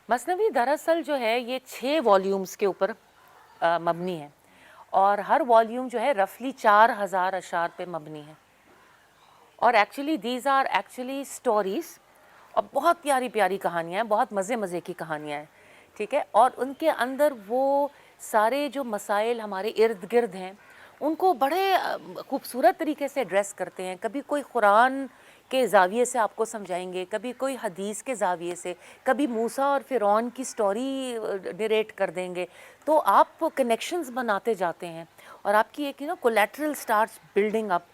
मसनवी दरअसल जो है ये 6 वॉल्यूम्स के ऊपर मबनी है और हर वॉल्यूम जो है रफली 4000 अशार पे मबनी है और actually these are actually stories और बहुत प्यारी प्यारी कहानियाँ हैं, बहुत मज़े मज़े की कहानियाँ हैं, ठीक है। और उनके अंदर वो सारे जो मसाइल हमारे इर्द गिर्द हैं उनको बड़े खूबसूरत तरीके से एड्रेस करते हैं। कभी कोई कुरान के ज़ाविये से आपको समझाएंगे, कभी कोई हदीस के ज़ाविये से, कभी मूसा और फ़िरौन की स्टोरी नरेट कर देंगे, तो आप कनेक्शंस बनाते जाते हैं और आपकी एक collateral starts building up,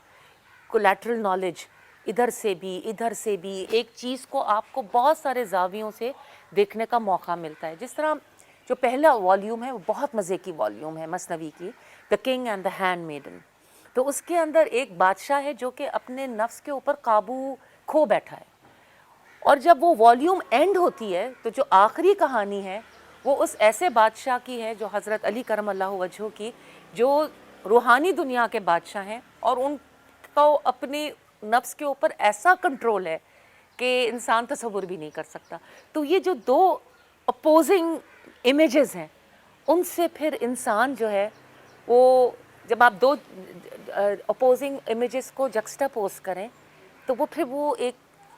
collateral knowledge इधर से भी एक चीज़ को आपको बहुत सारे ज़ावियों से देखने का मौका मिलता है। जिस तरह जो पहला वॉल्यूम है वो बहुत मज़े की वॉल्यूम है मसनवी की, the king and the handmaiden. तो उसके अंदर एक बादशाह है जो कि अपने नफ्स के ऊपर काबू खो बैठा है और जब वो वॉल्यूम एंड होती है तो जो आखिरी कहानी है वो उस ऐसे बादशाह की है जो हज़रत अली करम अल्लाहु वजहू की, जो रूहानी दुनिया के बादशाह हैं और उनका अपनी नफ्स के ऊपर ऐसा कंट्रोल है कि इंसान तसव्वुर भी नहीं कर सकता। तो ये जो दो अपोजिंग इमेजेस हैं उनसे फिर इंसान जो है वो, जब आप दो अपोजिंग इमेजेस को जक्सटापोज करें तो वो फिर वो एक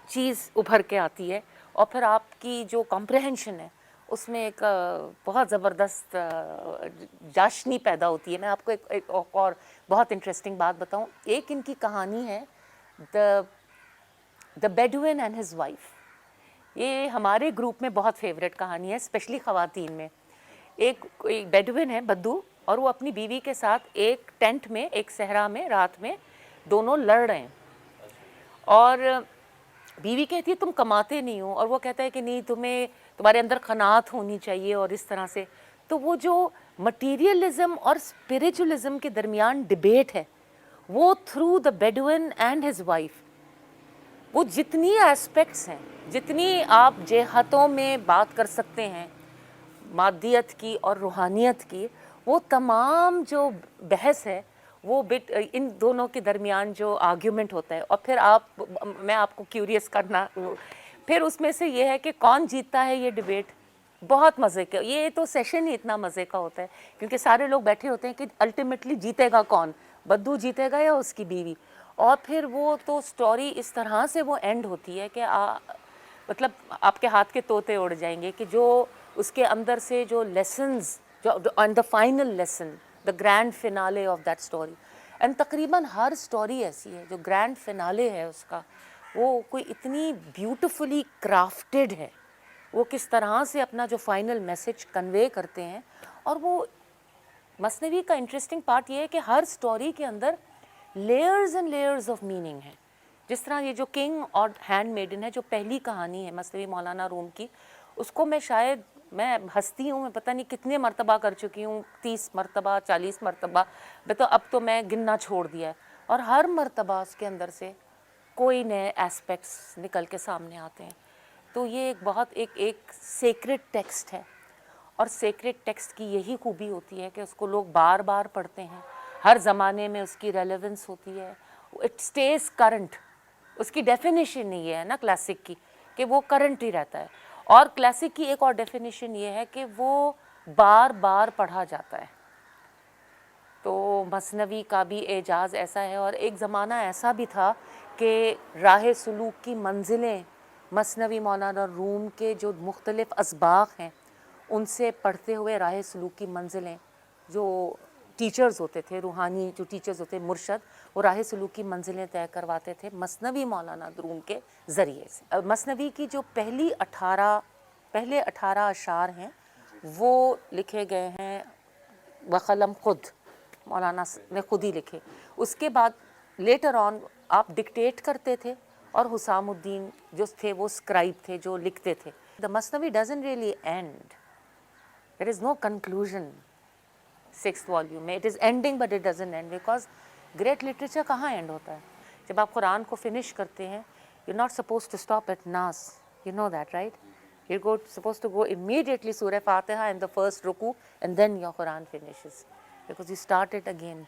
चीज़ उभर के आती है और फिर आपकी जो कॉम्प्रहेंशन है उसमें एक बहुत ज़बरदस्त जाशनी पैदा होती है। मैं आपको एक और बहुत इंटरेस्टिंग बात बताऊं। एक इनकी कहानी है the Bedouin and his wife. ये हमारे ग्रुप में बहुत फेवरेट कहानी है, स्पेशली ख़वातीन में। एक बेडुइन है, बद्दू, और वो अपनी बीवी के साथ एक टेंट में, एक सहरा में रात में दोनों लड़ रहे हैं और बीवी कहती है तुम कमाते नहीं हो और वो कहता है कि नहीं, तुम्हारे अंदर क़नाअत होनी चाहिए और इस तरह से। तो वो जो मटीरियलिज़म और स्पिरिचुअलिज़म के दरमियान डिबेट है वो through the Bedouin and his wife, वो जितनी एस्पेक्ट्स हैं, जितनी आप जेहतों में बात कर सकते हैं मादियत की और रूहानियत की, वो तमाम जो बहस है वो बिट इन दोनों के दरमियान जो आर्ग्यूमेंट होता है। और फिर मैं आपको क्यूरियस करना, फिर उसमें से ये है कि कौन जीतता है ये डिबेट। बहुत मज़े का ये तो सेशन ही इतना मज़े का होता है क्योंकि सारे लोग बैठे होते हैं कि अल्टीमेटली जीतेगा कौन, बद्दू जीतेगा या उसकी बीवी। और फिर वो तो स्टोरी इस तरह से वो एंड होती है कि मतलब आपके हाथ के तोते उड़ जाएंगे कि जो उसके अंदर से जो लेसन्स, जो and the final lesson, the grand finale of that story. And तकरीबन हर स्टोरी ऐसी है जो ग्रैंड फिनाले है उसका, वो कोई इतनी ब्यूटिफुली क्राफ्टेड है, वो किस तरह से अपना जो फाइनल मैसेज कन्वे करते हैं। और वो मसनवी का इंटरेस्टिंग पार्ट ये है कि हर स्टोरी के अंदर layers and layers of meaning है। जिस तरह ये जो किंग और हैंडमेडन है, जो पहली कहानी है मसनवी मौलाना रूम की, उसको मैं हंसती हूँ, मैं पता नहीं कितने मरतबा कर चुकी हूँ, 30 मरतबा 40 मरतबा, तो अब तो मैं गिनना छोड़ दिया है। और हर मरतबा उसके अंदर से कोई नए एस्पेक्ट्स निकल के सामने आते हैं। तो ये एक बहुत एक सेक्रेट टेक्स्ट है और सेक्रेट टेक्स्ट की यही खूबी होती है कि उसको लोग बार बार पढ़ते हैं, हर ज़माने में उसकी रेलेवेंस होती है, इट स्टेज करंट। उसकी डेफिनेशन नहीं है ना क्लासिक की कि वो करंट ही रहता है, और क्लासिक की एक और डेफिनेशन ये है कि वो बार बार पढ़ा जाता है। तो मसनवी का भी एजाज़ ऐसा है। और एक ज़माना ऐसा भी था कि राह सुलूक की मंजिलें मसनवी मौलाना रूम के जो मुख्तलिफ़ असबाक़ हैं उनसे पढ़ते हुए राह सुलूक की मंजिलें, जो टीचर्स होते थे, रूहानी जो टीचर्स होते मुर्शद, वो राह सुलूक की मंजिलें तय करवाते थे मसनवी मौलाना रूम के ज़रिए से। मसनवी की जो पहले 18 अशार हैं वो लिखे गए हैं बक़लम खुद, मौलाना ने खुद ही लिखे। उसके बाद लेटर ऑन आप डिक्टेट करते थे और हुसामुद्दीन जो थे वो स्क्राइब थे जो लिखते थे। द मसनवी doesn't really end, there is no conclusion 6th volume में। It is ending but it doesn't end, because great literature कहाँ एंड होता है। जब आप कुरान को फिनिश करते हैं, you not suppose to stop at नास, you know that, right? You're supposed to go immediately Surah Fatiha and the first ruku, and then your Quran finishes, because you start it again.